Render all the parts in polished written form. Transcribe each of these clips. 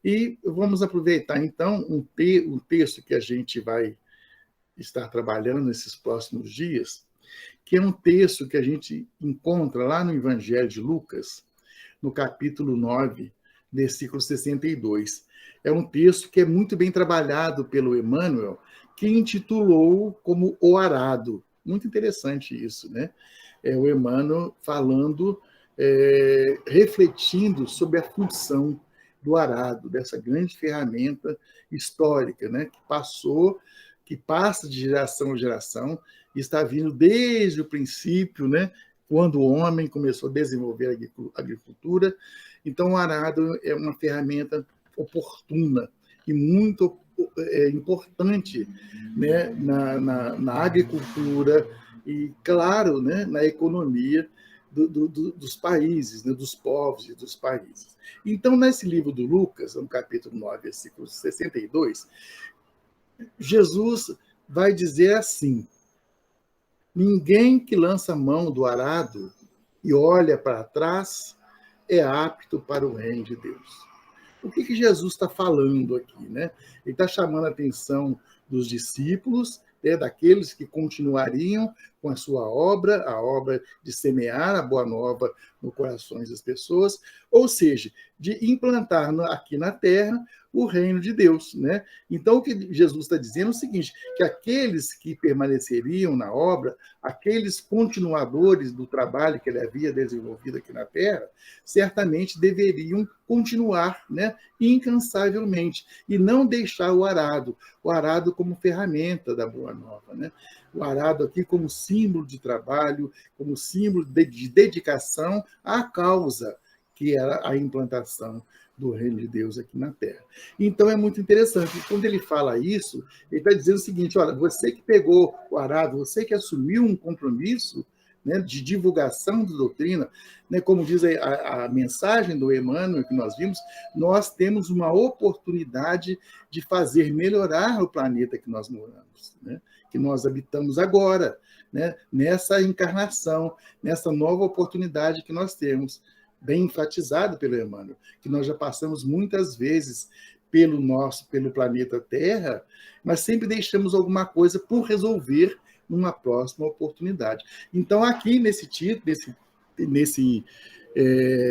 E vamos aproveitar, então, um texto que a gente vai estar trabalhando nesses próximos dias, que é um texto que a gente encontra lá no Evangelho de Lucas, no capítulo 9, versículo 62. É um texto que é muito bem trabalhado pelo Emmanuel, que intitulou como O Arado. Muito interessante isso, né? É o Emmanuel falando, refletindo sobre a função do arado, dessa grande ferramenta histórica, né? Que passa de geração em geração, e está vindo desde o princípio, né? Quando o homem começou a desenvolver a agricultura. Então, o arado é uma ferramenta oportuna e muito importante, né, na agricultura e, claro, né, na economia dos países, né, dos povos e dos países. Então, nesse livro do Lucas, no capítulo 9, versículo 62, Jesus vai dizer assim: ninguém que lança mão do arado e olha para trás é apto para o reino de Deus. O que Jesus está falando aqui, né? Ele está chamando a atenção dos discípulos, né, daqueles que continuariam com a sua obra, a obra de semear a boa nova no corações das pessoas, ou seja, de implantar aqui na terra o reino de Deus, né? Então, o que Jesus está dizendo é o seguinte, que aqueles que permaneceriam na obra, aqueles continuadores do trabalho que ele havia desenvolvido aqui na terra, certamente deveriam continuar, né, incansavelmente, e não deixar o arado como ferramenta da boa nova, né? O arado aqui como símbolo de trabalho, como símbolo de dedicação à causa que era a implantação do reino de Deus aqui na Terra. Então é muito interessante. Quando ele fala isso, ele está dizendo o seguinte: olha, você que pegou o arado, você que assumiu um compromisso, né, de divulgação da doutrina, né, como diz a mensagem do Emmanuel que nós vimos, nós temos uma oportunidade de fazer melhorar o planeta que nós moramos, né, que nós habitamos agora, né, nessa encarnação, nessa nova oportunidade que nós temos, bem enfatizado pelo Emmanuel, que nós já passamos muitas vezes pelo planeta Terra, mas sempre deixamos alguma coisa por resolver numa próxima oportunidade. Então, aqui nesse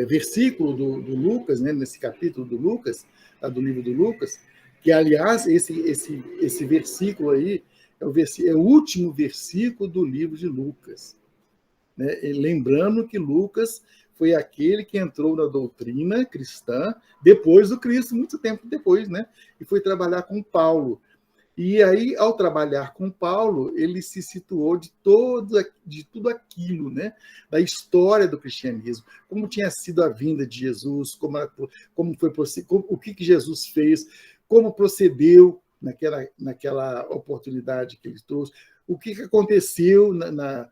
versículo do Lucas, né, nesse capítulo do Lucas, do livro do Lucas, que, aliás, esse versículo aí é o último versículo do livro de Lucas, né? Lembrando que Lucas foi aquele que entrou na doutrina cristã depois do Cristo, muito tempo depois, né? E foi trabalhar com Paulo. E aí, ao trabalhar com Paulo, ele se situou de tudo aquilo, né? Da história do cristianismo, como tinha sido a vinda de Jesus, o que Jesus fez, como procedeu naquela oportunidade que ele trouxe, o que aconteceu nessa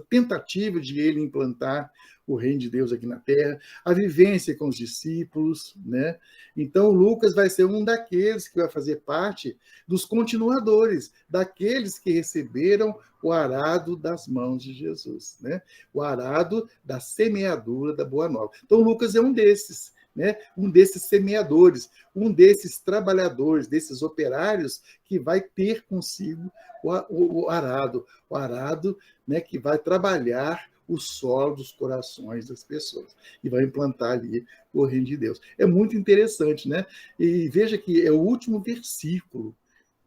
tentativa de ele implantar o reino de Deus aqui na Terra, a vivência com os discípulos, né? Então, Lucas vai ser um daqueles que vai fazer parte dos continuadores, daqueles que receberam o arado das mãos de Jesus, né? O arado da semeadura da Boa Nova. Então, Lucas é um desses, né? Um desses semeadores, um desses trabalhadores, desses operários que vai ter consigo o arado, né, que vai trabalhar o solo dos corações das pessoas e vai implantar ali o reino de Deus. É muito interessante, né? E veja que é o último versículo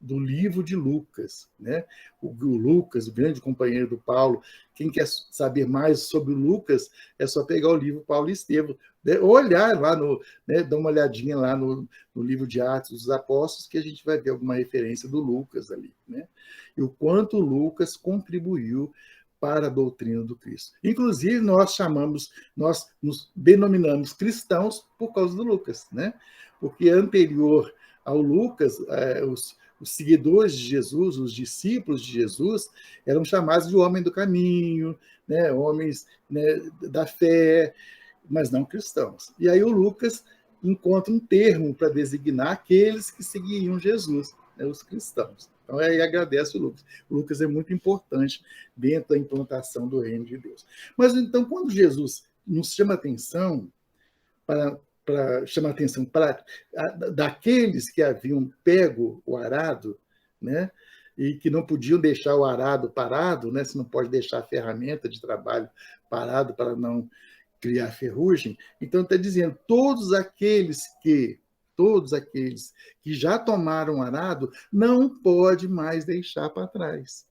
do livro de Lucas, né? O Lucas, o grande companheiro do Paulo. Quem quer saber mais sobre o Lucas, é só pegar o livro Paulo e Estevão, né? Olhar lá né, dar uma olhadinha lá no livro de Atos dos Apóstolos, que a gente vai ver alguma referência do Lucas ali, né? E o quanto o Lucas contribuiu para a doutrina do Cristo. Inclusive, nós nos denominamos cristãos por causa do Lucas, né? Porque anterior ao Lucas, os seguidores de Jesus, os discípulos de Jesus, eram chamados de homem do caminho, né? Homens, né, da fé, mas não cristãos. E aí o Lucas encontra um termo para designar aqueles que seguiam Jesus, né, os cristãos. Então, aí agradece o Lucas. O Lucas é muito importante dentro da implantação do reino de Deus. Mas, então, quando Jesus nos chama atenção para chamar a atenção daqueles que haviam pego o arado, né? E que não podiam deixar o arado parado, né? Você não pode deixar a ferramenta de trabalho parado para não criar ferrugem. Então, está dizendo, todos aqueles que já tomaram arado, não pode mais deixar para trás.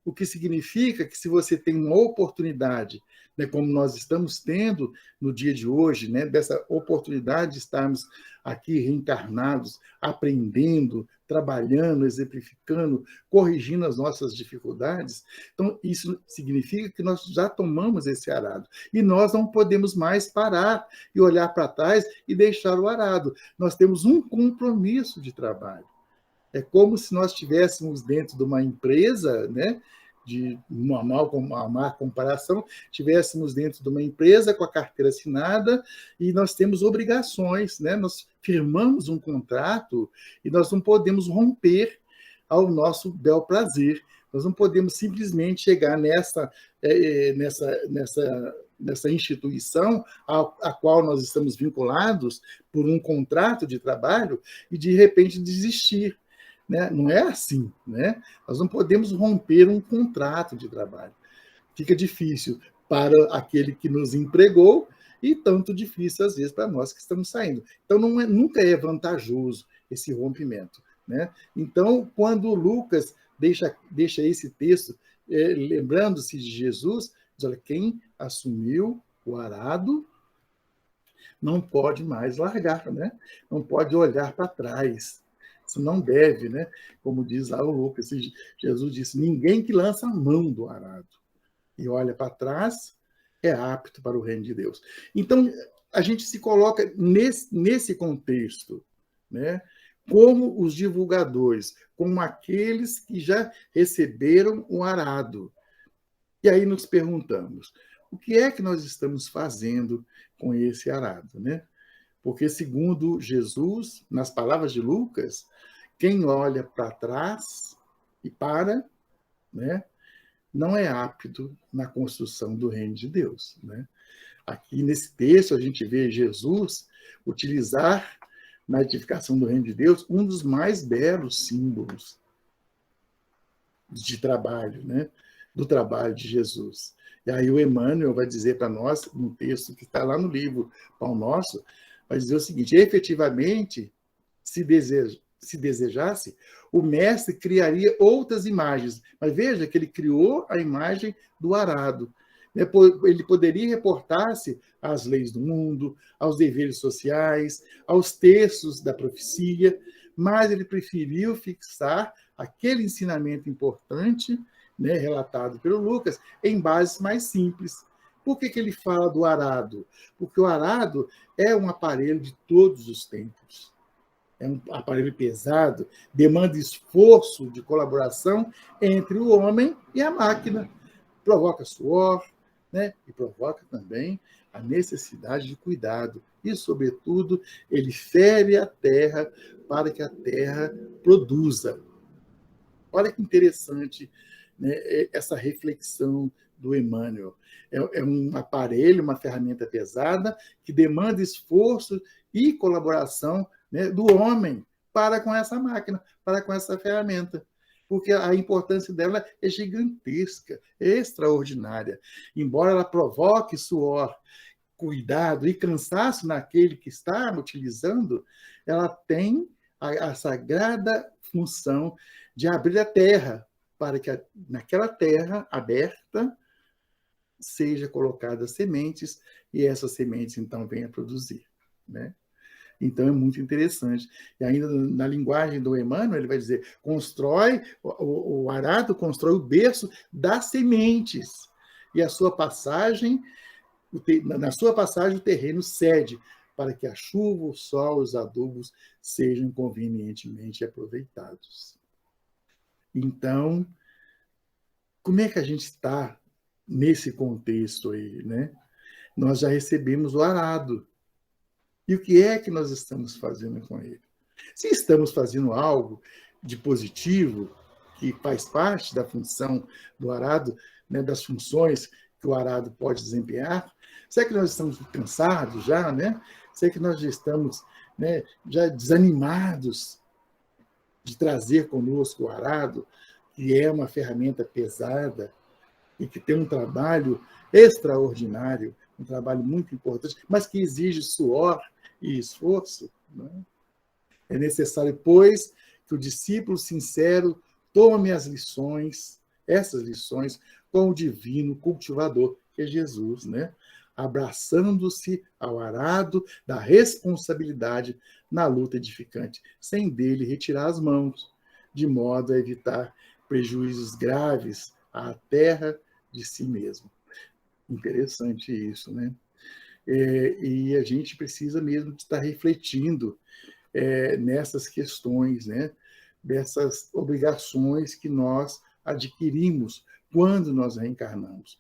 O que significa que se você tem uma oportunidade, né, como nós estamos tendo no dia de hoje, né, dessa oportunidade de estarmos aqui reencarnados, aprendendo, trabalhando, exemplificando, corrigindo as nossas dificuldades, então isso significa que nós já tomamos esse arado. E nós não podemos mais parar e olhar para trás e deixar o arado. Nós temos um compromisso de trabalho. É como se nós estivéssemos dentro de uma empresa, né, de uma má comparação, estivéssemos dentro de uma empresa com a carteira assinada e nós temos obrigações, né? Nós firmamos um contrato e nós não podemos romper ao nosso bel prazer. Nós não podemos simplesmente chegar nessa instituição a qual nós estamos vinculados por um contrato de trabalho e, de repente, desistir. Né? Não é assim. Né? Nós não podemos romper um contrato de trabalho. Fica difícil para aquele que nos empregou e tanto difícil, às vezes, para nós que estamos saindo. Então, nunca é vantajoso esse rompimento. Né? Então, quando Lucas deixa esse texto, lembrando-se de Jesus, diz, olha, quem assumiu o arado não pode mais largar, né? Não pode olhar para trás. Isso não deve, né? Como diz lá o Lucas, Jesus disse, ninguém que lança a mão do arado e olha para trás é apto para o reino de Deus. Então, a gente se coloca nesse contexto, né? Como os divulgadores, como aqueles que já receberam o arado. E aí nos perguntamos, o que é que nós estamos fazendo com esse arado, né? Porque, segundo Jesus, nas palavras de Lucas, quem olha para trás e para, né, não é apto na construção do reino de Deus. Né? Aqui nesse texto a gente vê Jesus utilizar na edificação do reino de Deus um dos mais belos símbolos de trabalho, né? Do trabalho de Jesus. E aí o Emmanuel vai dizer para nós, num texto que está lá no livro Pão Nosso, vai dizer o seguinte, efetivamente, se desejasse, o mestre criaria outras imagens. Mas veja que ele criou a imagem do arado. Ele poderia reportar-se às leis do mundo, aos deveres sociais, aos textos da profecia, mas ele preferiu fixar aquele ensinamento importante, né, relatado pelo Lucas, em bases mais simples. Por que ele fala do arado? Porque o arado é um aparelho de todos os tempos. É um aparelho pesado, demanda esforço de colaboração entre o homem e a máquina. Provoca suor, né? E provoca também a necessidade de cuidado. E, sobretudo, ele fere a terra para que a terra produza. Olha que interessante, né, essa reflexão do Emmanuel. É um aparelho, uma ferramenta pesada que demanda esforço e colaboração, né, do homem para com essa máquina, para com essa ferramenta. Porque a importância dela é gigantesca, é extraordinária. Embora ela provoque suor, cuidado e cansaço naquele que está utilizando, ela tem a sagrada função de abrir a terra, para que naquela terra aberta seja colocadas sementes e essas sementes, então, venham a produzir. Né? Então, é muito interessante. E ainda na linguagem do Emmanuel, ele vai dizer, o arado constrói o berço das sementes. E na sua passagem, o terreno cede para que a chuva, o sol, os adubos sejam convenientemente aproveitados. Então, como é que a gente está nesse contexto aí, né? Nós já recebemos o arado. E o que é que nós estamos fazendo com ele? Se estamos fazendo algo de positivo, que faz parte da função do arado, né, das funções que o arado pode desempenhar, será que nós estamos cansados já, né? sei que nós já estamos, né, já desanimados de trazer conosco o arado, que é uma ferramenta pesada e que tem um trabalho extraordinário, um trabalho muito importante, mas que exige suor e esforço. Né? É necessário, pois, que o discípulo sincero tome as lições, essas lições, com o divino cultivador, que é Jesus, né? Abraçando-se ao arado da responsabilidade na luta edificante, sem dele retirar as mãos, de modo a evitar prejuízos graves à terra de si mesmo. Interessante isso, né? E a gente precisa mesmo estar refletindo nessas questões, né? Dessas obrigações que nós adquirimos quando nós reencarnamos.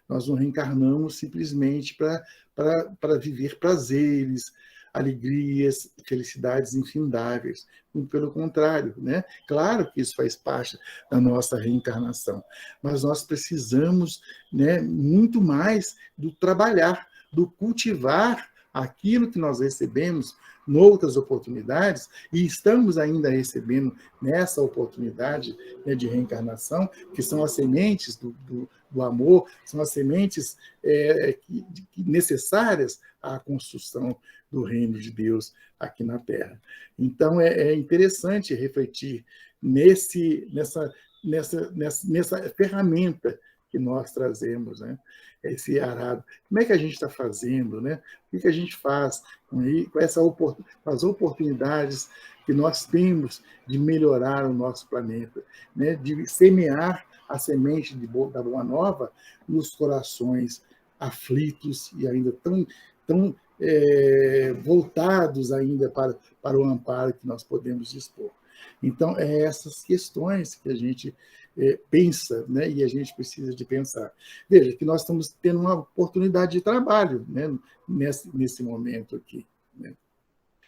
Nós não reencarnamos simplesmente para viver prazeres, alegrias, felicidades infindáveis. Muito pelo contrário, né? Claro que isso faz parte da nossa reencarnação, mas nós precisamos, né, muito mais do trabalhar, do cultivar aquilo que nós recebemos noutras oportunidades, e estamos ainda recebendo nessa oportunidade, né, de reencarnação, que são as sementes do amor, são as sementes necessárias à construção do reino de Deus aqui na Terra. Então, é interessante refletir nessa ferramenta que nós trazemos, né? Esse arado. Como é que a gente está fazendo, né? O que a gente faz com as oportunidades que nós temos de melhorar o nosso planeta, né? De semear a semente da Boa Nova nos corações aflitos e ainda tão voltados ainda para o amparo que nós podemos dispor. Então, essas questões que a gente pensa, né, e a gente precisa de pensar. Veja que nós estamos tendo uma oportunidade de trabalho, né, nesse momento aqui. Né?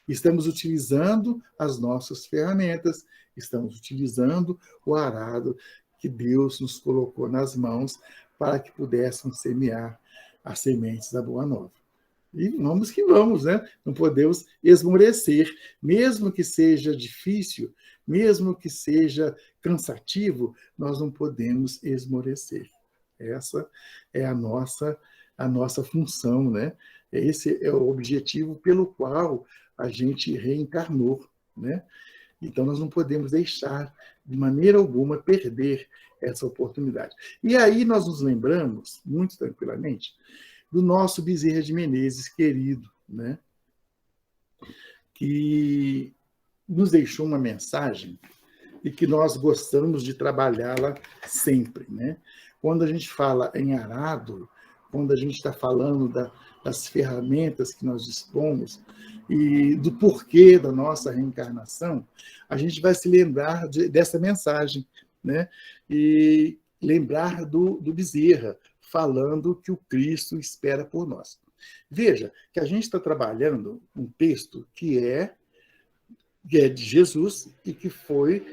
Estamos utilizando as nossas ferramentas, estamos utilizando o arado que Deus nos colocou nas mãos para que pudéssemos semear as sementes da Boa Nova. E vamos que vamos, né? Não podemos esmorecer, mesmo que seja difícil, mesmo que seja cansativo, nós não podemos esmorecer. Essa é a nossa função, né? Esse é o objetivo pelo qual a gente reencarnou, né? Então, nós não podemos deixar, de maneira alguma, perder essa oportunidade. E aí nós nos lembramos, muito tranquilamente, do nosso Bezerra de Menezes querido, né? Que nos deixou uma mensagem e que nós gostamos de trabalhá-la sempre. Né? Quando a gente fala em arado, quando a gente está falando das ferramentas que nós dispomos e do porquê da nossa reencarnação, a gente vai se lembrar dessa mensagem, né? E lembrar do Bezerra, falando que o Cristo espera por nós. Veja que a gente está trabalhando um texto que é de Jesus e que foi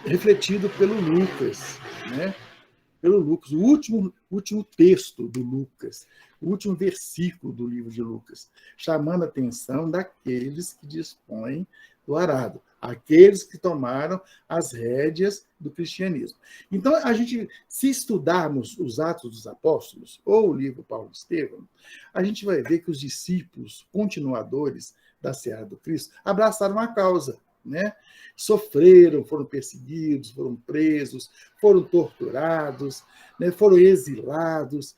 refletido pelo Lucas, né? Pelo Lucas, o último texto do Lucas, o último versículo do livro de Lucas, chamando a atenção daqueles que dispõem do arado, aqueles que tomaram as rédeas do cristianismo. Então, se estudarmos os Atos dos Apóstolos, ou o livro Paulo e Estevão, a gente vai ver que os discípulos continuadores da Seara do Cristo abraçaram a causa, né? Sofreram, foram perseguidos, foram presos, foram torturados, né? Foram exilados,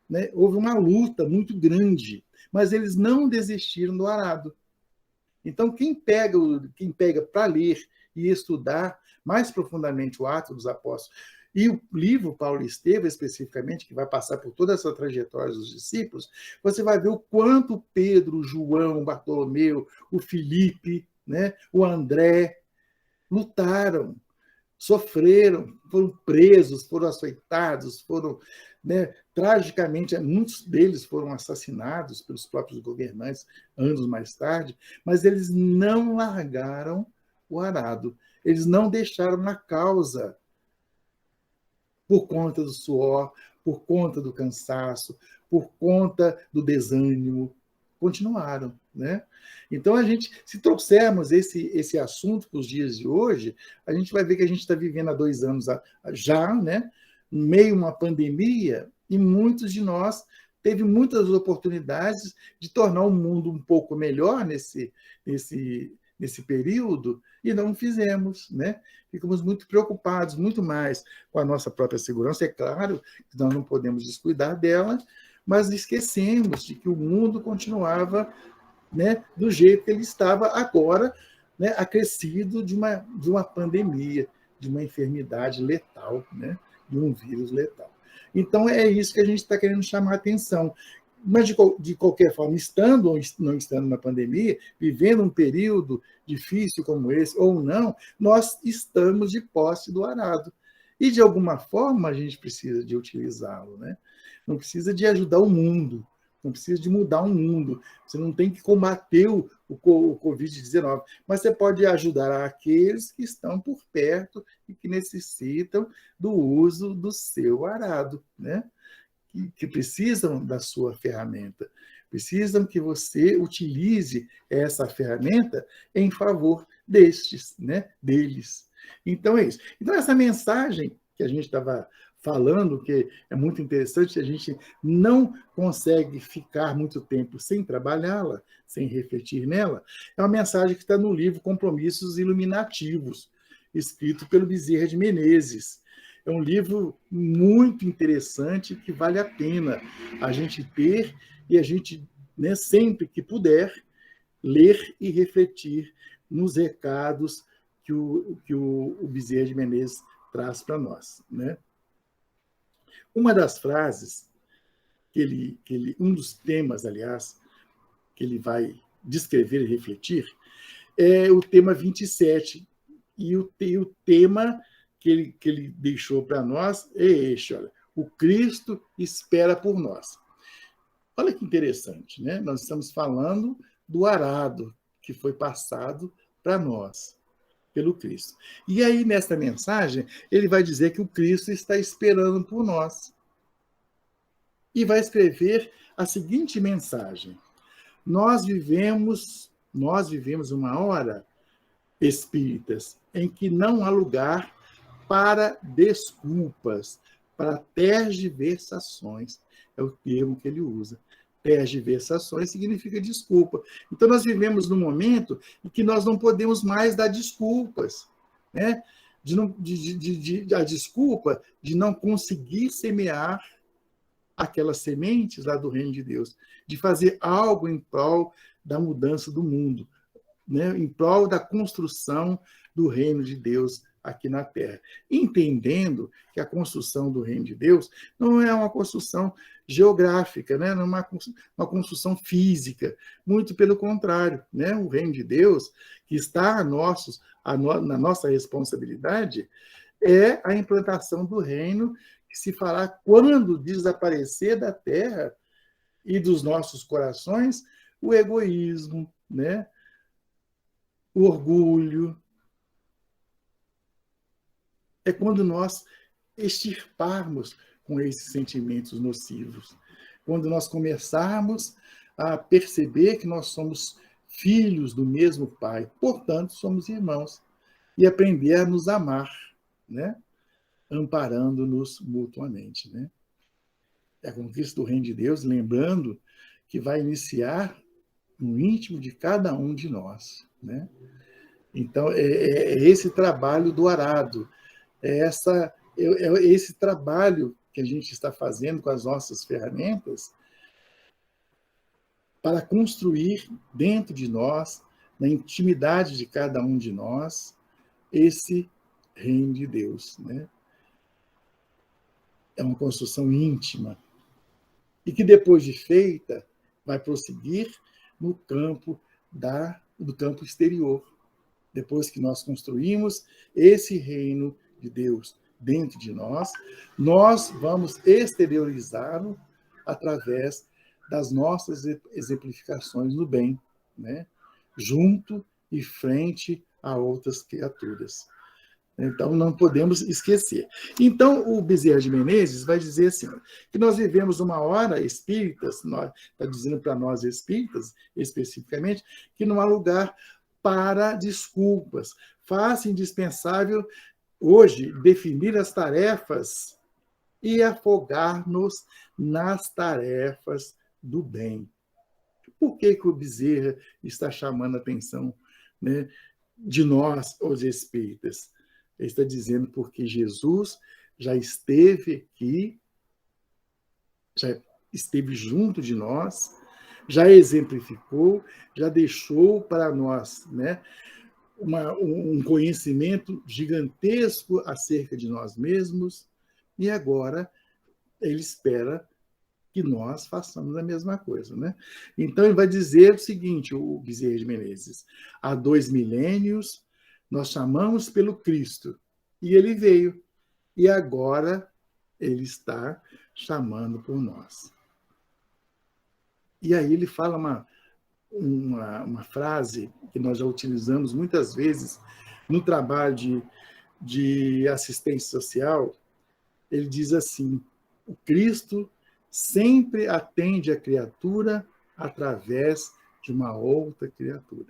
né? Houve uma luta muito grande, mas eles não desistiram do arado. Então, quem pega para ler e estudar mais profundamente o Atos dos Apóstolos e o livro Paulo e Estevão, especificamente, que vai passar por toda essa trajetória dos discípulos, você vai ver o quanto Pedro, João, Bartolomeu, o Filipe, né, o André, lutaram, sofreram, foram presos, foram açoitados, foram, né, tragicamente, muitos deles foram assassinados pelos próprios governantes anos mais tarde, mas eles não largaram o arado, eles não deixaram a causa por conta do suor, por conta do cansaço, por conta do desânimo. continuaram, né? Então, se trouxermos esse assunto para os dias de hoje, a gente vai ver que a gente está vivendo há 2 anos já, né? Em meio a uma pandemia, e muitos de nós teve muitas oportunidades de tornar o mundo um pouco melhor nesse período, e não fizemos, né? Ficamos muito preocupados, muito mais com a nossa própria segurança. É claro que nós não podemos descuidar dela, mas esquecemos de que o mundo continuava, né, do jeito que ele estava agora, né, acrescido de uma pandemia, de uma enfermidade letal, né, de um vírus letal. Então, é isso que a gente está querendo chamar a atenção. Mas, de qualquer forma, estando ou não estando na pandemia, vivendo um período difícil como esse, ou não, nós estamos de posse do arado. E, de alguma forma, a gente precisa de utilizá-lo, né? Não precisa de ajudar o mundo, não precisa de mudar o mundo. Você não tem que combater o Covid-19, mas você pode ajudar aqueles que estão por perto e que necessitam do uso do seu arado, né? Que precisam da sua ferramenta, precisam que você utilize essa ferramenta em favor destes, né? Deles. Então, é isso. Então, essa mensagem que a gente estava falando, que é muito interessante, a gente não consegue ficar muito tempo sem trabalhá-la, sem refletir nela, é uma mensagem que está no livro Compromissos Iluminativos, escrito pelo Bezerra de Menezes. É um livro muito interessante que vale a pena a gente ter e a gente, né, sempre que puder, ler e refletir nos recados que o Bezerra de Menezes traz para nós, né? Uma das frases um dos temas, aliás, que ele vai descrever e refletir, é o tema 27. E o tema que ele deixou para nós é este: olha, o Cristo espera por nós. Olha que interessante, né? Nós estamos falando do arado que foi passado para nós pelo Cristo. E aí, nesta mensagem, ele vai dizer que o Cristo está esperando por nós. E vai escrever a seguinte mensagem: nós vivemos uma hora, espíritas, em que não há lugar para desculpas, para tergiversações. É o termo que ele usa. Tergiversações significa desculpa. Então, nós vivemos num momento em que nós não podemos mais dar desculpas, né? A desculpa de não conseguir semear aquelas sementes lá do reino de Deus, de fazer algo em prol da mudança do mundo, né? Em prol da construção do reino de Deus aqui na Terra, entendendo que a construção do reino de Deus não é uma construção geográfica, né? Não é uma construção física, muito pelo contrário, né? O reino de Deus, que está na nossa responsabilidade, é a implantação do reino que se fará quando desaparecer da Terra e dos nossos corações o egoísmo, né? O orgulho. É quando nós extirparmos com esses sentimentos nocivos, quando nós começarmos a perceber que nós somos filhos do mesmo Pai, portanto, somos irmãos, e aprender a nos amar, né? Amparando-nos mutuamente, né? É a conquista do reino de Deus, lembrando que vai iniciar no íntimo de cada um de nós, né? Então, é esse trabalho do arado, é esse trabalho que a gente está fazendo com as nossas ferramentas para construir dentro de nós, na intimidade de cada um de nós, esse reino de Deus, né? É uma construção íntima e que, depois de feita, vai prosseguir no campo do campo exterior. Depois que nós construímos esse reino de Deus dentro de nós, nós vamos exteriorizá-lo através das nossas exemplificações no bem, né? Junto e frente a outras criaturas. Então, não podemos esquecer. Então, o Bezerra de Menezes vai dizer assim, que nós vivemos uma hora espíritas, está dizendo para nós espíritas, especificamente, que não há lugar para desculpas. Faz indispensável, hoje, definir as tarefas e afogar-nos nas tarefas do bem. Por que o Bezerra está chamando a atenção, né, de nós, os espíritas? Ele está dizendo porque Jesus já esteve aqui, já esteve junto de nós, já exemplificou, já deixou para nós, né, um conhecimento gigantesco acerca de nós mesmos, e agora ele espera que nós façamos a mesma coisa, né? Então, ele vai dizer o seguinte, o Bezerra de Menezes: há 2 milênios, nós chamamos pelo Cristo, e ele veio, e agora ele está chamando por nós. E aí ele fala uma frase que nós já utilizamos muitas vezes no trabalho de assistência social. Ele diz assim: o Cristo sempre atende a criatura através de uma outra criatura.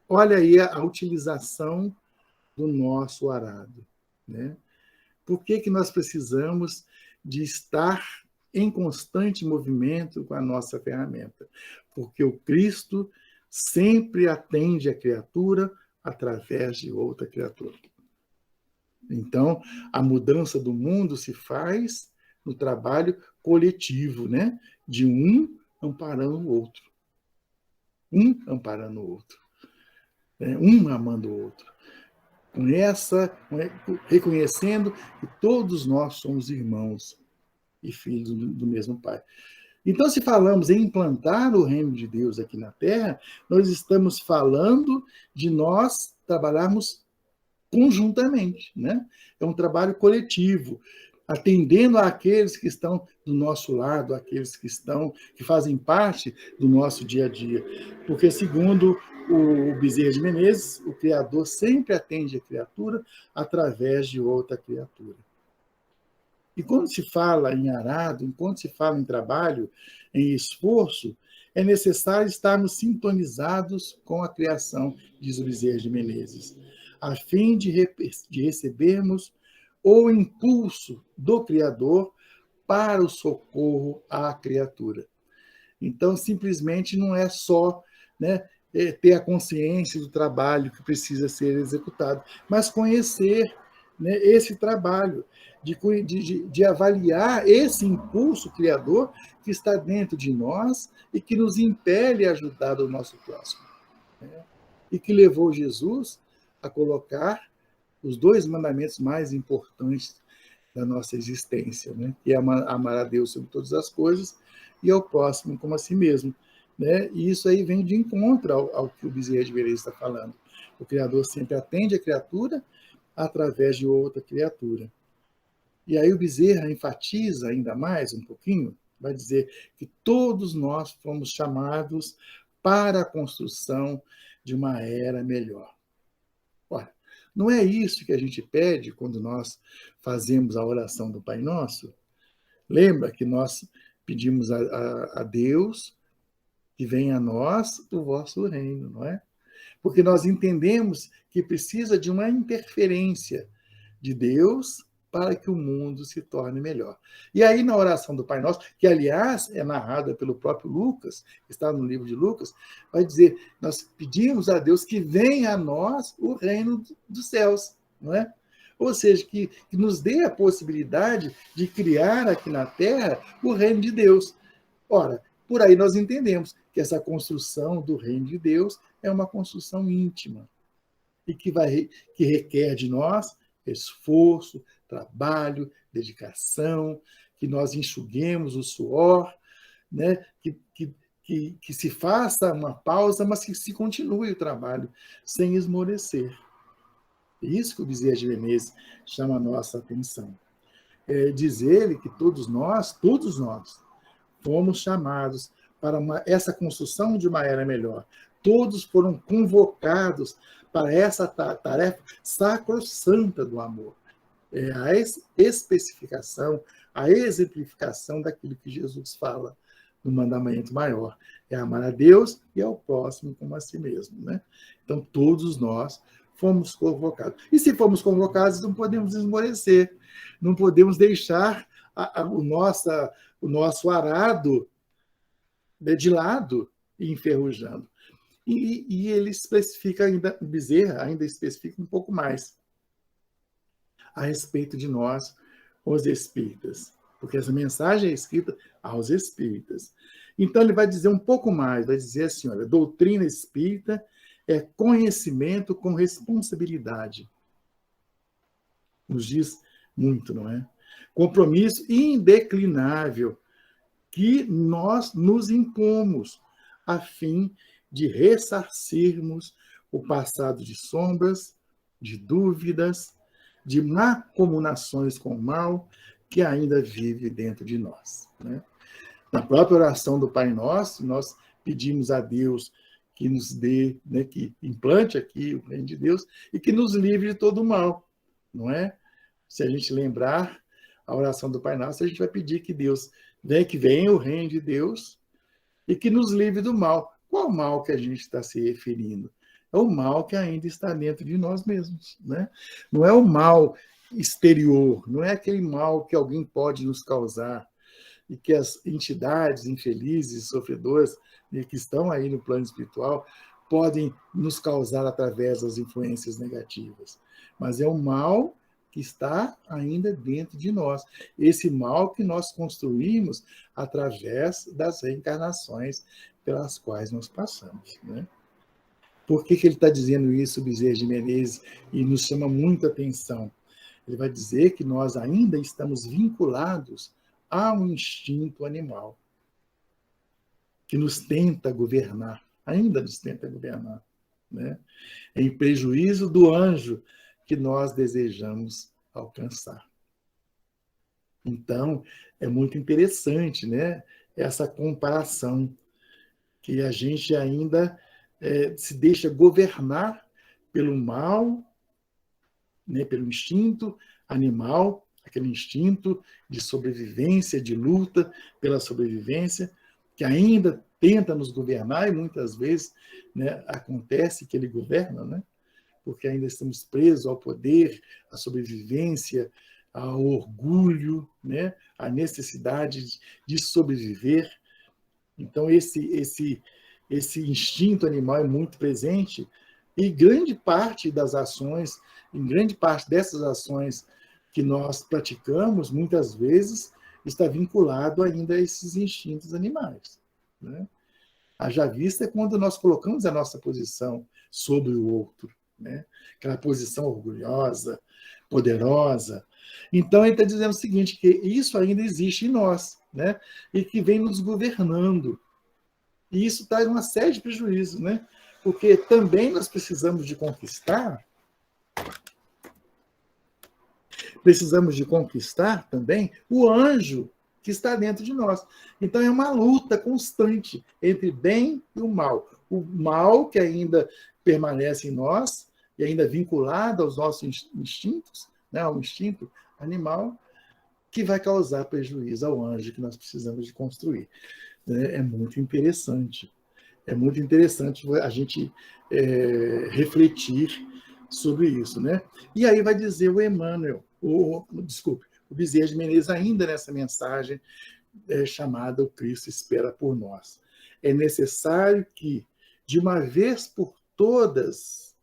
Olha aí a utilização do nosso arado, né? Por que nós precisamos de estar em constante movimento com a nossa ferramenta? Porque o Cristo sempre atende a criatura através de outra criatura. Então, a mudança do mundo se faz no trabalho coletivo, né? De um amparando o outro. Um amparando o outro. Né? Um amando o outro. Reconhecendo que todos nós somos irmãos e filhos do mesmo Pai. Então, se falamos em implantar o reino de Deus aqui na Terra, nós estamos falando de nós trabalharmos conjuntamente, né? É um trabalho coletivo, atendendo àqueles que estão do nosso lado, àqueles que fazem parte do nosso dia a dia. Porque, segundo o Bezerra de Menezes, o Criador sempre atende a criatura através de outra criatura. E quando se fala em arado, enquanto se fala em trabalho, em esforço, é necessário estarmos sintonizados com a criação, diz o Bezerra de Menezes, a fim de recebermos o impulso do Criador para o socorro à criatura. Então, simplesmente não é só, né, ter a consciência do trabalho que precisa ser executado, mas conhecer, né, esse trabalho, de avaliar esse impulso criador que está dentro de nós e que nos impele a ajudar o nosso próximo. Né? E que levou Jesus a colocar os 2 mandamentos mais importantes da nossa existência, né? Que é amar a Deus sobre todas as coisas e ao próximo como a si mesmo. Né? E isso aí vem de encontro ao que o Bezerra de Menezes está falando. O Criador sempre atende a criatura através de outra criatura. E aí o Bezerra enfatiza ainda mais um pouquinho, vai dizer que todos nós fomos chamados para a construção de uma era melhor. Ora, não é isso que a gente pede quando nós fazemos a oração do Pai Nosso? Lembra que nós pedimos a Deus que venha a nós o vosso reino, não é? Porque nós entendemos que precisa de uma interferência de Deus para que o mundo se torne melhor. E aí, na oração do Pai Nosso, que, aliás, é narrada pelo próprio Lucas, está no livro de Lucas, vai dizer, nós pedimos a Deus que venha a nós o reino dos céus, não é? Ou seja, que nos dê a possibilidade de criar aqui na Terra o reino de Deus. Ora, por aí nós entendemos que essa construção do reino de Deus é uma construção íntima e que requer de nós esforço, trabalho, dedicação, que nós enxuguemos o suor, né? que se faça uma pausa, mas que se continue o trabalho sem esmorecer. É isso que o Bezerra de Menezes chama a nossa atenção. Diz ele que todos nós, fomos chamados para essa construção de uma era melhor. Todos foram convocados para essa tarefa sacrossanta do amor. É a especificação, a exemplificação daquilo que Jesus fala no mandamento maior. É amar a Deus e ao próximo como a si mesmo. Né? Então, todos nós fomos convocados. E se fomos convocados, não podemos esmorecer, não podemos deixar o nosso arado de lado e enferrujando. E ele especifica ainda, Bezerra ainda especifica um pouco mais a respeito de nós, os espíritas, porque essa mensagem é escrita aos espíritas. Então ele vai dizer um pouco mais, vai dizer assim, olha, doutrina espírita é conhecimento com responsabilidade. Nos diz muito, não é? Compromisso indeclinável que nós nos impomos a fim de ressarcirmos o passado de sombras, de dúvidas, de macomunações com o mal que ainda vive dentro de nós. Né? Na própria oração do Pai Nosso, nós pedimos a Deus que nos dê, né, que implante aqui o reino de Deus e que nos livre de todo o mal, não é? Se a gente lembrar a oração do Pai Nosso, a gente vai pedir que Deus que venha o reino de Deus e que nos livre do mal. Qual mal que a gente está se referindo? É o mal que ainda está dentro de nós mesmos. Né? Não é o mal exterior, não é aquele mal que alguém pode nos causar e que as entidades infelizes, sofredoras, que estão aí no plano espiritual, podem nos causar através das influências negativas. Mas é o mal que está ainda dentro de nós. Esse mal que nós construímos através das reencarnações pelas quais nós passamos. Né? Por que ele está dizendo isso, Bezerra de Menezes, e nos chama muita atenção? Ele vai dizer que nós ainda estamos vinculados a um instinto animal que nos tenta governar, ainda nos tenta governar, né? Em prejuízo do anjo que nós desejamos alcançar. Então, é muito interessante, né, essa comparação, que a gente ainda se deixa governar pelo mal, né, pelo instinto animal, aquele instinto de sobrevivência, de luta pela sobrevivência, que ainda tenta nos governar e muitas vezes, né, acontece que ele governa, né, porque ainda estamos presos ao poder, à sobrevivência, ao orgulho, né, à necessidade de sobreviver. Então, esse instinto animal é muito presente e grande parte das ações, em grande parte dessas ações que nós praticamos, muitas vezes, está vinculado ainda a esses instintos animais. Né? Haja vista é quando nós colocamos a nossa posição sobre o outro, né? Aquela posição orgulhosa, poderosa. Então, ele está dizendo o seguinte, que isso ainda existe em nós, né? E que vem nos governando. E isso traz uma série de prejuízos, né? Porque também nós precisamos de conquistar também o anjo que está dentro de nós. Então, é uma luta constante entre bem e o mal. O mal que ainda permanece em nós e ainda vinculado aos nossos instintos, né, ao instinto animal, que vai causar prejuízo ao anjo que nós precisamos de construir. É muito interessante. É muito interessante a gente refletir sobre isso. Né? E aí vai dizer o Emmanuel, o Bezerra de Menezes, ainda nessa mensagem chamada O Cristo Espera por Nós. É necessário que, de uma vez por todas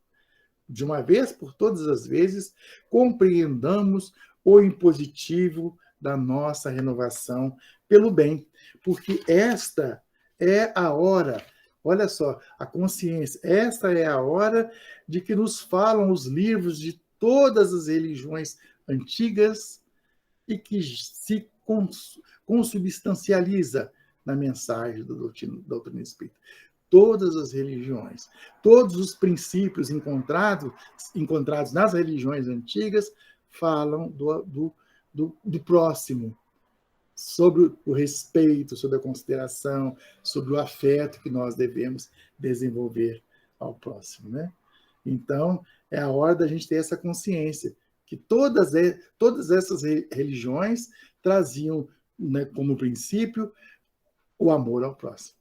as vezes, compreendamos o impositivo da nossa renovação pelo bem, porque esta é a hora, olha só, a consciência, esta é a hora de que nos falam os livros de todas as religiões antigas e que se consubstancializa na mensagem da doutrina espírita. Todas as religiões, todos os princípios encontrados nas religiões antigas falam do próximo, sobre o respeito, sobre a consideração, sobre o afeto que nós devemos desenvolver ao próximo. Né? Então, é a hora da gente ter essa consciência que todas essas religiões traziam, né, como princípio o amor ao próximo.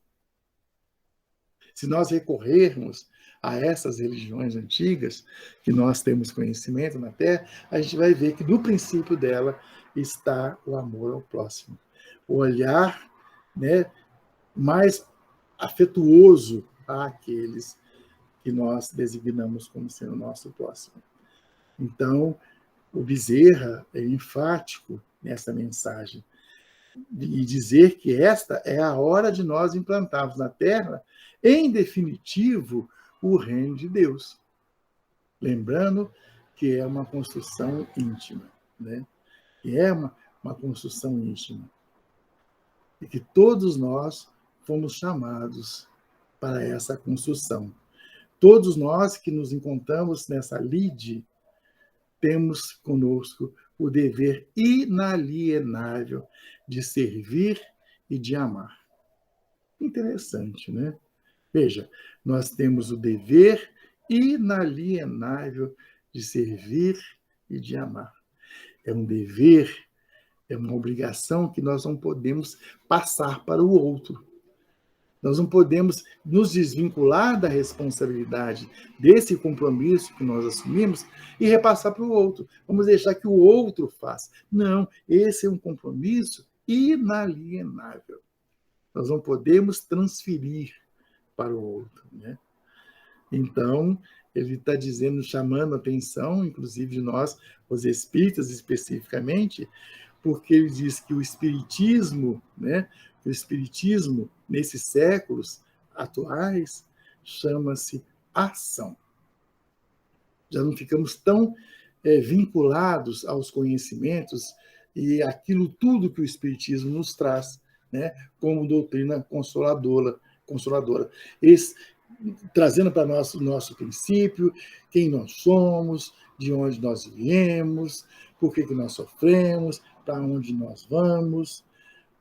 Se nós recorrermos a essas religiões antigas, que nós temos conhecimento na Terra, a gente vai ver que no princípio dela está o amor ao próximo. O olhar, né, mais afetuoso àqueles que nós designamos como sendo o nosso próximo. Então, o Bezerra é enfático nessa mensagem e dizer que esta é a hora de nós implantarmos na Terra, em definitivo, o reino de Deus. Lembrando que é uma construção íntima, né? Que é uma construção íntima. E que todos nós fomos chamados para essa construção. Todos nós que nos encontramos nessa lide, temos conosco o dever inalienável de servir e de amar. Interessante, né? Veja, nós temos o dever inalienável de servir e de amar. É um dever, é uma obrigação que nós não podemos passar para o outro. Nós não podemos nos desvincular da responsabilidade desse compromisso que nós assumimos e repassar para o outro. Vamos deixar que o outro faça. Não, esse é um compromisso inalienável. Nós não podemos transferir para o outro, né? Então, ele está dizendo, chamando a atenção, inclusive de nós, os espíritas especificamente, porque ele diz que o espiritismo, né, o espiritismo nesses séculos atuais chama-se ação. Já não ficamos tão vinculados aos conhecimentos e aquilo tudo que o espiritismo nos traz, né, como doutrina consoladora. Trazendo para nós o nosso princípio, quem nós somos, de onde nós viemos, por que nós sofremos, para onde nós vamos.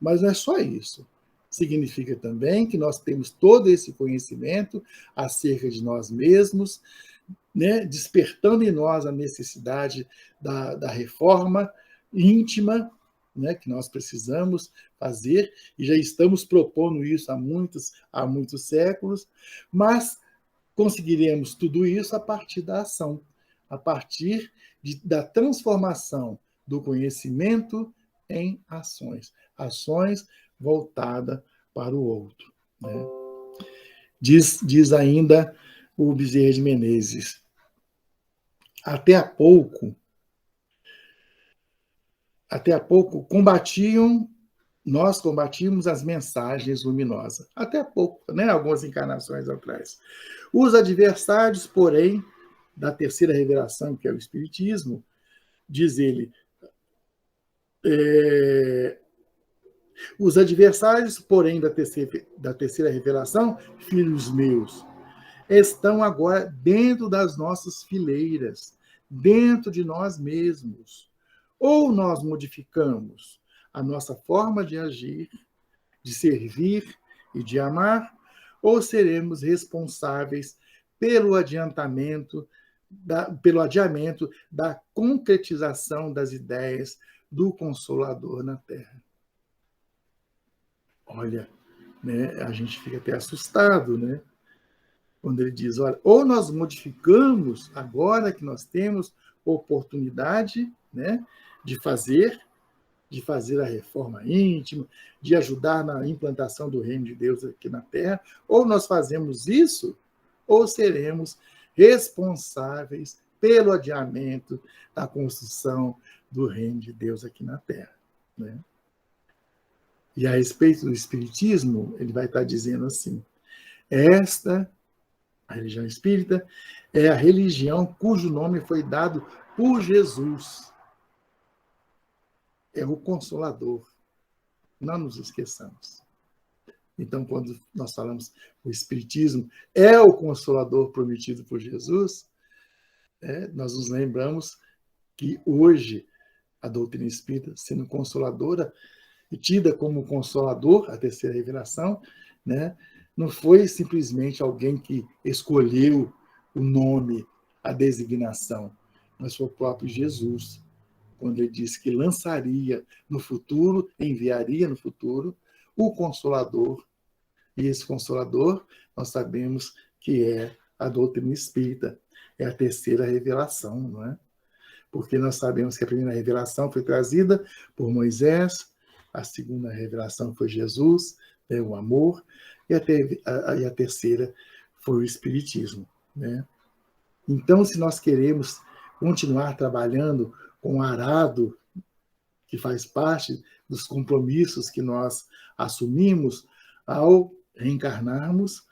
Mas não é só isso. Significa também que nós temos todo esse conhecimento acerca de nós mesmos, né, despertando em nós a necessidade da reforma íntima, né, que nós precisamos fazer, e já estamos propondo isso há muitos séculos, mas conseguiremos tudo isso a partir da ação, a partir da transformação do conhecimento em ações voltadas para o outro, né? Diz ainda o Bezerra de Menezes, até há pouco nós combatíamos as mensagens luminosas. Até há pouco, né? Algumas encarnações atrás. Os adversários, porém, da terceira revelação, que é o Espiritismo, diz ele, os adversários, porém, da terceira revelação, filhos meus, estão agora dentro das nossas fileiras, dentro de nós mesmos. Ou nós modificamos a nossa forma de agir, de servir e de amar, ou seremos responsáveis pelo adiamento da concretização das ideias do Consolador na Terra. Olha, né, a gente fica até assustado, né? Quando ele diz, olha, ou nós modificamos agora que nós temos oportunidade, né, de fazer a reforma íntima, de ajudar na implantação do reino de Deus aqui na Terra, ou nós fazemos isso, ou seremos responsáveis pelo adiamento da construção do reino de Deus aqui na Terra, né? E a respeito do Espiritismo, ele vai estar dizendo assim, a religião espírita, é a religião cujo nome foi dado por Jesus. É o Consolador. Não nos esqueçamos. Então, quando nós falamos o Espiritismo é o Consolador prometido por Jesus, nós nos lembramos que hoje a doutrina espírita, sendo consoladora e tida como consolador, a terceira revelação, né, não foi simplesmente alguém que escolheu o nome a designação, mas foi o próprio Jesus, quando ele disse que lançaria no futuro, enviaria no futuro, o Consolador. E esse Consolador, nós sabemos que é a doutrina espírita, é a terceira revelação, não é? Porque nós sabemos que a primeira revelação foi trazida por Moisés, a segunda revelação foi Jesus, né, o amor, e a terceira foi o Espiritismo, né? Então, se nós queremos continuar trabalhando com o arado, que faz parte dos compromissos que nós assumimos ao reencarnarmos,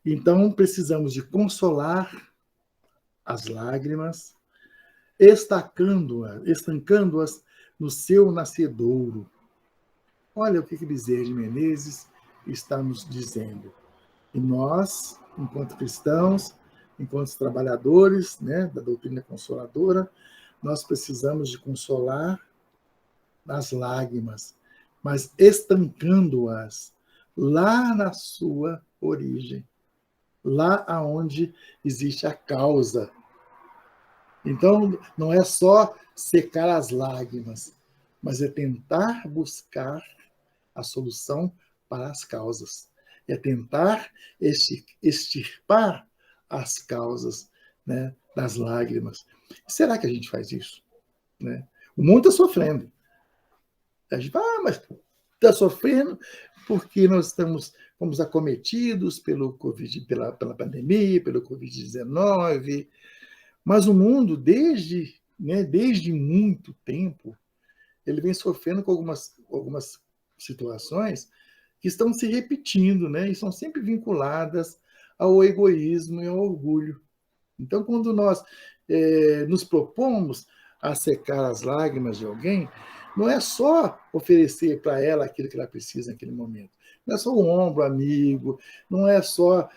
então precisamos de consolar as lágrimas, estancando-as no seu nascedouro. Olha o que Bezerra de Menezes está nos dizendo. E nós, enquanto cristãos, enquanto trabalhadores, né, da doutrina consoladora, nós precisamos de consolar as lágrimas, mas estancando-as lá na sua origem, lá aonde existe a causa. Então, não é só secar as lágrimas, mas é tentar buscar a solução para as causas. É tentar extirpar as causas, né, das lágrimas. Será que a gente faz isso? Né? O mundo está sofrendo. A gente fala, mas está sofrendo porque nós fomos acometidos pelo COVID, pela pandemia, pelo Covid-19. Mas o mundo, desde muito tempo, ele vem sofrendo com algumas situações que estão se repetindo, né? E são sempre vinculadas ao egoísmo e ao orgulho. Então, quando nós nos propomos a secar as lágrimas de alguém, não é só oferecer para ela aquilo que ela precisa naquele momento. Não é só o ombro amigo, não é só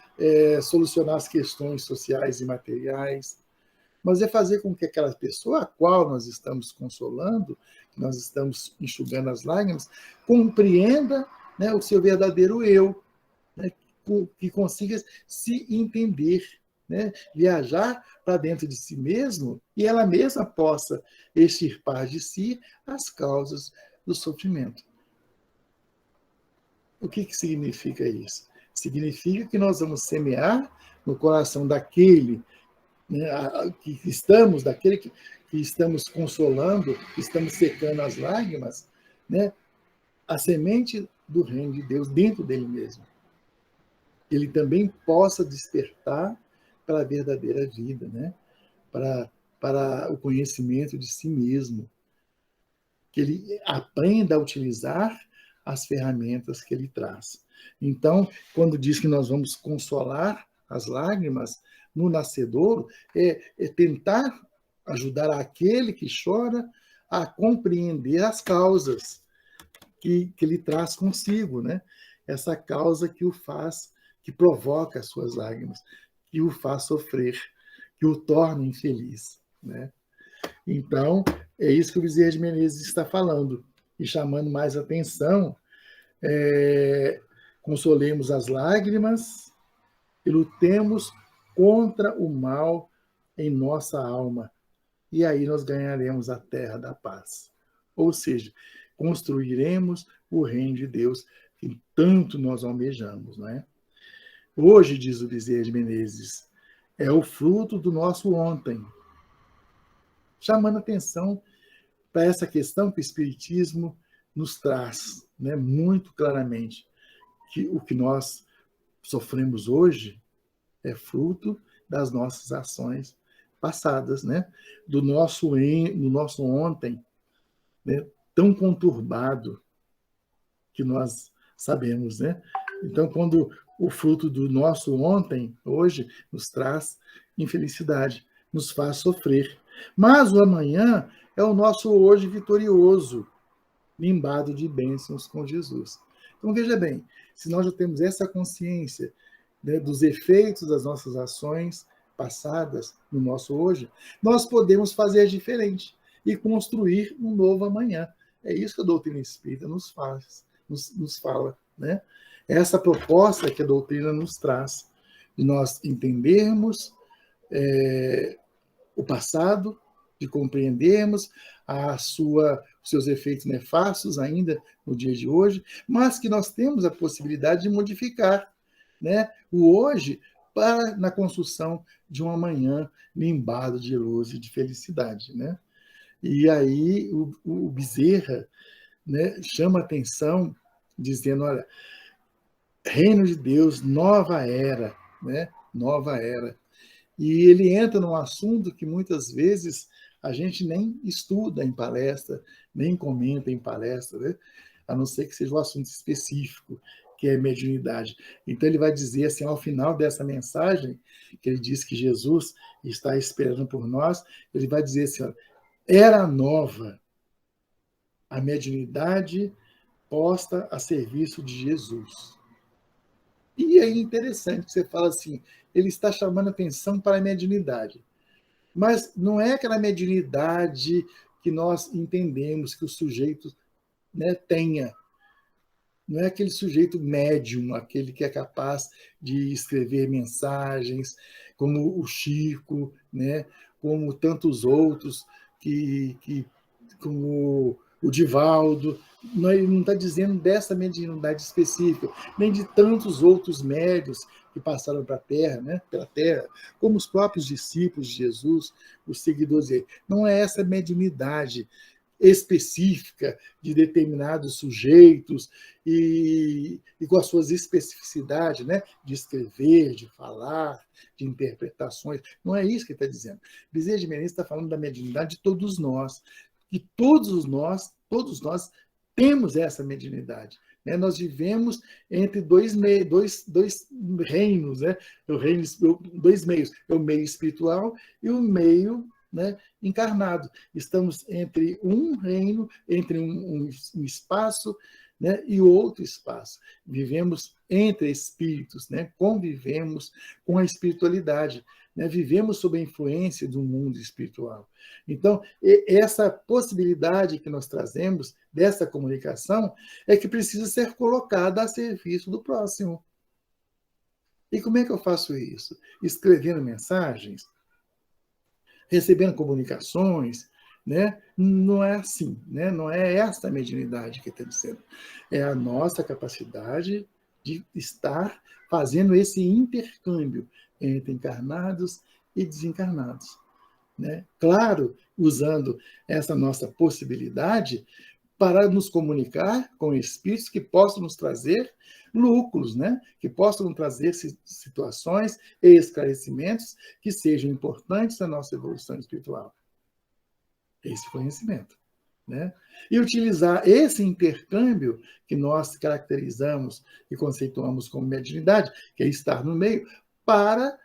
solucionar as questões sociais e materiais, mas é fazer com que aquela pessoa a qual nós estamos consolando, que nós estamos enxugando as lágrimas, compreenda, né, o seu verdadeiro eu, né, que consiga se entender, né, viajar para dentro de si mesmo e ela mesma possa extirpar de si as causas do sofrimento. O que significa isso? Significa que nós vamos semear no coração daquele, né, daquele que estamos consolando, que estamos secando as lágrimas, né, a semente do reino de Deus dentro dele mesmo. Ele também possa despertar para a verdadeira vida, né, para o conhecimento de si mesmo, que ele aprenda a utilizar as ferramentas que ele traz. Então, quando diz que nós vamos consolar as lágrimas no nascedouro, é tentar ajudar aquele que chora a compreender as causas que ele traz consigo, né? Essa causa que o faz, que provoca as suas lágrimas, que o faz sofrer, que o torna infeliz, né? Então, é isso que o Bezerra de Menezes está falando, e chamando mais atenção, consolemos as lágrimas e lutemos contra o mal em nossa alma, e aí nós ganharemos a terra da paz. Ou seja, construiremos o reino de Deus que tanto nós almejamos, não é? Hoje, diz o Bezerra de Menezes, é o fruto do nosso ontem, chamando atenção para essa questão que o Espiritismo nos traz, né, muito claramente, que o que nós sofremos hoje é fruto das nossas ações passadas, né, do nosso ontem, né, tão conturbado que nós sabemos, né? Então, quando o fruto do nosso ontem, hoje, nos traz infelicidade, nos faz sofrer. Mas o amanhã é o nosso hoje vitorioso, limbado de bênçãos com Jesus. Então, veja bem, se nós já temos essa consciência, né, dos efeitos das nossas ações passadas no nosso hoje, nós podemos fazer diferente e construir um novo amanhã. É isso que a doutrina espírita nos fala, né? Essa proposta que a doutrina nos traz, de nós entendermos o passado, de compreendermos os seus efeitos nefastos ainda no dia de hoje, mas que nós temos a possibilidade de modificar, né, o hoje na construção de um amanhã nimbado de luz e de felicidade, né? E aí o Bezerra, né, chama atenção dizendo, olha, reino de Deus, nova era, né? Nova era. E ele entra num assunto que muitas vezes a gente nem estuda em palestra, nem comenta em palestra, né? A não ser que seja um assunto específico, que é mediunidade. Então ele vai dizer assim, ao final dessa mensagem, que ele diz que Jesus está esperando por nós, ele vai dizer assim, ó, era nova a mediunidade posta a serviço de Jesus. E é interessante que você fala assim, ele está chamando atenção para a mediunidade. Mas não é aquela mediunidade que nós entendemos que o sujeito, né, tenha. Não é aquele sujeito médium, aquele que é capaz de escrever mensagens, como o Chico, né, como tantos outros, como o Divaldo. Ele não está dizendo dessa mediunidade específica, nem de tantos outros médios que passaram para a Terra, né, pela Terra, como os próprios discípulos de Jesus, os seguidores dele. Não é essa mediunidade específica de determinados sujeitos e com as suas especificidades, né, de escrever, de falar, de interpretações. Não é isso que ele está dizendo. Bezerra de Menezes está falando da mediunidade de todos nós, e todos nós temos essa mediunidade. Né? Nós vivemos entre dois reinos, né? Dois meios, o meio espiritual e o meio, né, encarnado. Estamos entre um reino, entre um espaço, né, e outro espaço. Vivemos entre espíritos, né, convivemos com a espiritualidade, né, vivemos sob a influência do mundo espiritual. Então, essa possibilidade que nós trazemos dessa comunicação é que precisa ser colocada a serviço do próximo. E como é que eu faço isso? Escrevendo mensagens, recebendo comunicações, né? Não é assim, né? Não é esta mediunidade que está dizendo. É a nossa capacidade de estar fazendo esse intercâmbio entre encarnados e desencarnados. Né? Claro, usando essa nossa possibilidade para nos comunicar com espíritos que possam nos trazer lucros, né? Que possam nos trazer situações e esclarecimentos que sejam importantes na nossa evolução espiritual. Esse conhecimento. Né? E utilizar esse intercâmbio que nós caracterizamos e conceituamos como mediunidade, que é estar no meio, para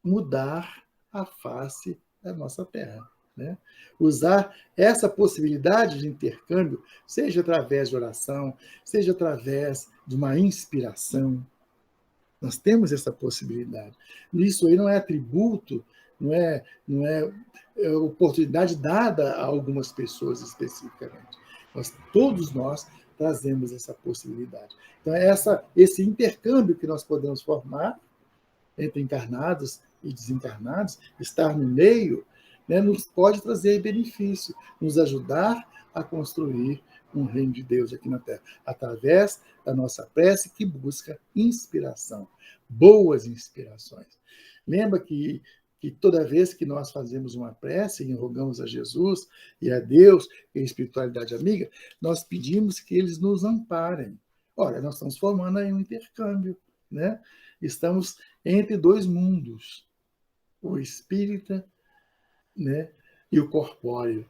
mudar a face da nossa Terra. Né? Usar essa possibilidade de intercâmbio, seja através de oração, seja através de uma inspiração. Nós temos essa possibilidade. Isso aí não é atributo, não é oportunidade dada a algumas pessoas especificamente. Todos nós trazemos essa possibilidade. Então, é esse intercâmbio que nós podemos formar entre encarnados e desencarnados, estar no meio, né, nos pode trazer benefício, nos ajudar a construir um reino de Deus aqui na Terra, através da nossa prece que busca inspiração, boas inspirações. Lembra que toda vez que nós fazemos uma prece e rogamos a Jesus e a Deus e a espiritualidade amiga, nós pedimos que eles nos amparem. Olha, nós estamos formando aí um intercâmbio, né? Estamos entre dois mundos, o espírita, né, e o corpóreo,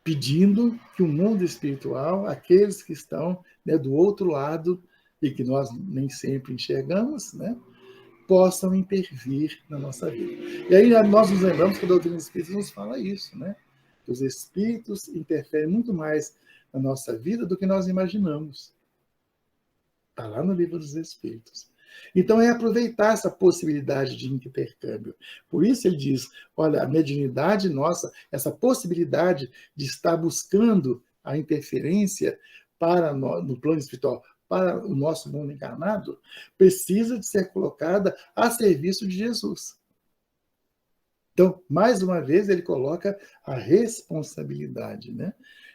pedindo que o mundo espiritual, aqueles que estão, né, do outro lado e que nós nem sempre enxergamos, né, possam intervir na nossa vida. E aí nós nos lembramos que a doutrina espírita nos fala isso, né? Que os espíritos interferem muito mais na nossa vida do que nós imaginamos. Está lá no Livro dos Espíritos. Então, é aproveitar essa possibilidade de intercâmbio. Por isso ele diz, olha, a mediunidade nossa, essa possibilidade de estar buscando a interferência no plano espiritual, para o nosso mundo encarnado, precisa de ser colocada a serviço de Jesus. Então, mais uma vez, ele coloca a responsabilidade, né,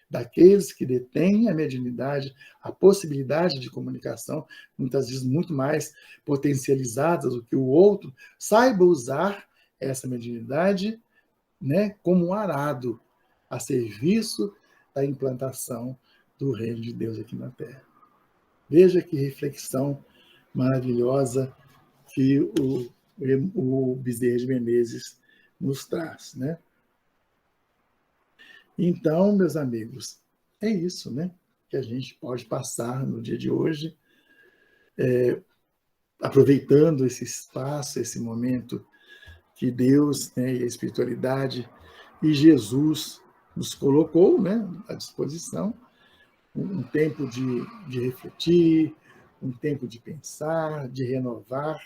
daqueles que detêm a mediunidade, a possibilidade de comunicação, muitas vezes muito mais potencializadas do que o outro, saiba usar essa mediunidade, né, como um arado a serviço da implantação do reino de Deus aqui na Terra. Veja que reflexão maravilhosa que o Bezerra de Menezes nos traz, né? Então, meus amigos, é isso, né? Que a gente pode passar no dia de hoje, aproveitando esse espaço, esse momento que Deus, né, e a espiritualidade e Jesus nos colocou, né, à disposição, um tempo de refletir, um tempo de pensar, de renovar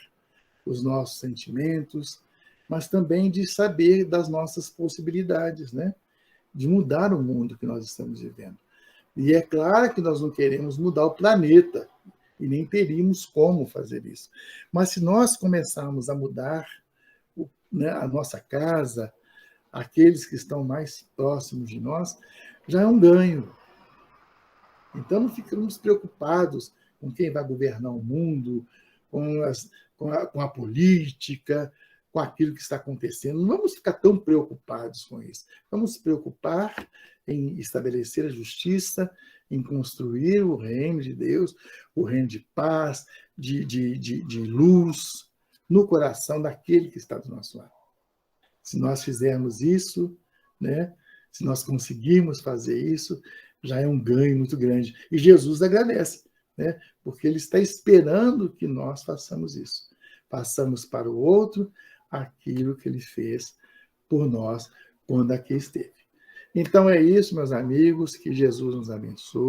os nossos sentimentos, mas também de saber das nossas possibilidades, né? De mudar o mundo que nós estamos vivendo. E é claro que nós não queremos mudar o planeta, e nem teríamos como fazer isso. Mas se nós começarmos a mudar, né, a nossa casa, aqueles que estão mais próximos de nós, já é um ganho. Então não ficamos preocupados com quem vai governar o mundo, com a política, com aquilo que está acontecendo. Não vamos ficar tão preocupados com isso. Vamos se preocupar em estabelecer a justiça, em construir o reino de Deus, o reino de paz, de luz, no coração daquele que está do nosso lado. Se nós fizermos isso, né, se nós conseguirmos fazer isso, já é um ganho muito grande. E Jesus agradece, né, porque ele está esperando que nós façamos isso. Façamos para o outro aquilo que ele fez por nós quando aqui esteve. Então é isso, meus amigos, que Jesus nos abençoe.